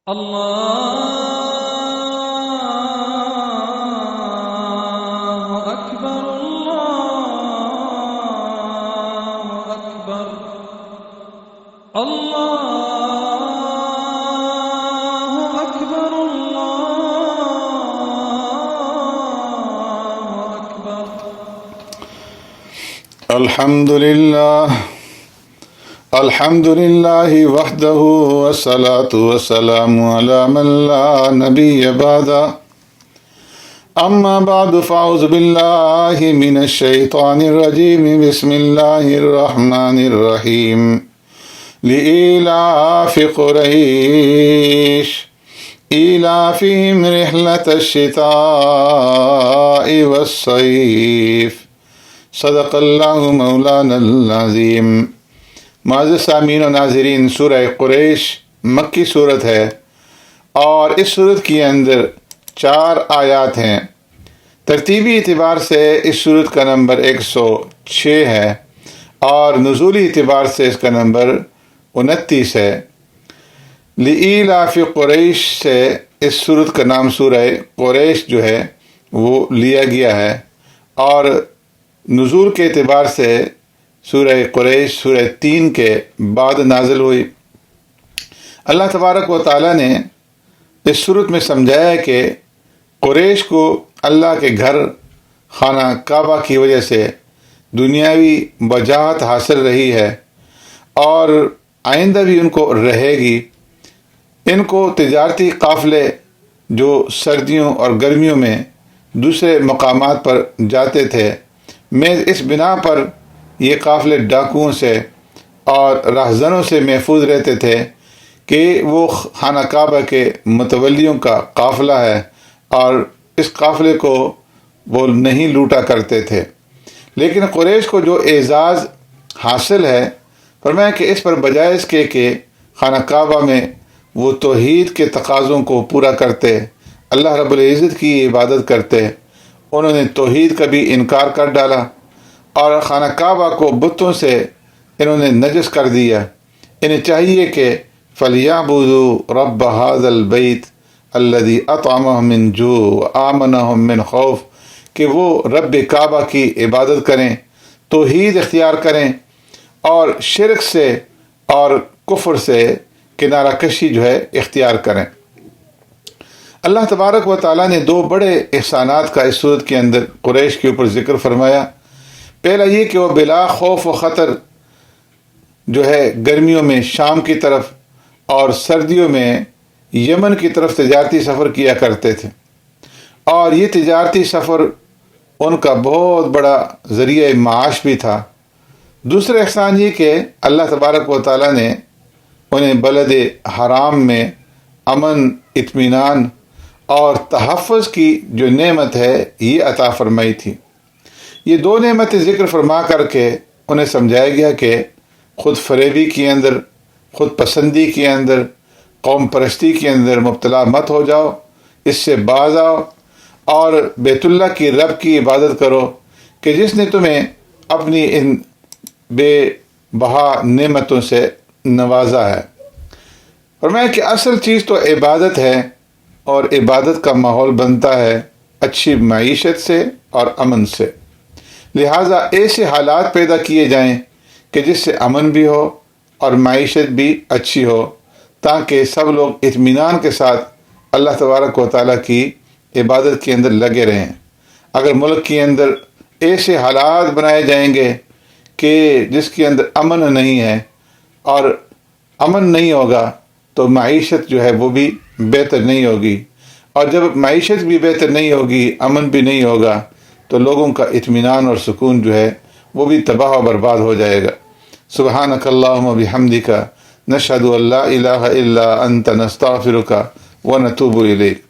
الله أكبر الله أكبر الله أكبر الله أكبر. الحمد لله وحده والصلاة والسلام على من لا نبي بعده. أما بعد فأعوذ بالله من الشيطان الرجيم. بسم الله الرحمن الرحيم. لإيلاف قريش إيلافهم رحلة الشتاء والصيف. صدق اللہ مولانا العظیم. معزز سامعین و ناظرین، سورہ قریش مکی صورت ہے اور اس صورت کے اندر 4 آیات ہیں. ترتیبی اعتبار سے اس صورت کا نمبر 106 ہے اور نزولی اعتبار سے اس کا نمبر 29 ہے. لإیلاف قریش سے اس صورت کا نام سورہ قریش جو ہے وہ لیا گیا ہے اور نزول کے اعتبار سے سورہ قریش سورہ 3 کے بعد نازل ہوئی. اللہ تبارک و تعالیٰ نے اس صورت میں سمجھایا ہے کہ قریش کو اللہ کے گھر خانہ کعبہ کی وجہ سے دنیاوی وجاہت حاصل رہی ہے اور آئندہ بھی ان کو رہے گی. ان کو تجارتی قافلے جو سردیوں اور گرمیوں میں دوسرے مقامات پر جاتے تھے، میں اس بنا پر یہ قافلے ڈاکوؤں سے اور راہزنوں سے محفوظ رہتے تھے کہ وہ خانہ کعبہ کے متولیوں کا قافلہ ہے اور اس قافلے کو وہ نہیں لوٹا کرتے تھے. لیکن قریش کو جو اعزاز حاصل ہے، فرمایا کہ اس پر بجائے اس کے کہ خانہ کعبہ میں وہ توحید کے تقاضوں کو پورا کرتے، اللہ رب العزت کی عبادت کرتے، انہوں نے توحید کا بھی انکار کر ڈالا اور خانہ کعبہ کو بتوں سے انہوں نے نجس کر دیا. انہیں چاہیے کہ فَلْيَعْبُدُوا رَبَّ هَذَا الْبَيْتِ الَّذِي أَطْعَمَهُم مِّن جُوعٍ وَآمَنَهُم مِّن خَوْفٍ، کہ وہ رب کعبہ کی عبادت کریں، توحید اختیار کریں اور شرک سے اور کفر سے کنارہ کشی جو ہے اختیار کریں. اللہ تبارک و تعالیٰ نے 2 بڑے احسانات کا اس صورت کے اندر قریش کے اوپر ذکر فرمایا. پہلا یہ کہ وہ بلا خوف و خطر جو ہے گرمیوں میں شام کی طرف اور سردیوں میں یمن کی طرف تجارتی سفر کیا کرتے تھے اور یہ تجارتی سفر ان کا بہت بڑا ذریعہ معاش بھی تھا. دوسرا احسان یہ کہ اللہ تبارک و تعالیٰ نے انہیں بلد حرام میں امن، اطمینان اور تحفظ کی جو نعمت ہے یہ عطا فرمائی تھی. یہ 2 نعمتیں ذکر فرما کر کے انہیں سمجھایا گیا کہ خود فریبی کے اندر، خود پسندی کے اندر، قوم پرستی کے اندر مبتلا مت ہو جاؤ، اس سے باز آؤ اور بیت اللہ کی رب کی عبادت کرو کہ جس نے تمہیں اپنی ان بے بہا نعمتوں سے نوازا ہے. فرمایا کہ اصل چیز تو عبادت ہے اور عبادت کا ماحول بنتا ہے اچھی معیشت سے اور امن سے. لہٰذا ایسے حالات پیدا کیے جائیں کہ جس سے امن بھی ہو اور معیشت بھی اچھی ہو تاکہ سب لوگ اطمینان کے ساتھ اللہ تبارک و تعالیٰ کی عبادت کے اندر لگے رہیں. اگر ملک کے اندر ایسے حالات بنائے جائیں گے کہ جس کے اندر امن نہیں ہے اور امن نہیں ہوگا تو معیشت جو ہے وہ بھی بہتر نہیں ہوگی اور جب معیشت بھی بہتر نہیں ہوگی، امن بھی نہیں ہوگا تو لوگوں کا اطمینان اور سکون جو ہے وہ بھی تباہ و برباد ہو جائے گا. سبحانک اللہم بحمدک نشہد ان لا الہ الا انت نستغفرک ونتوب الیک.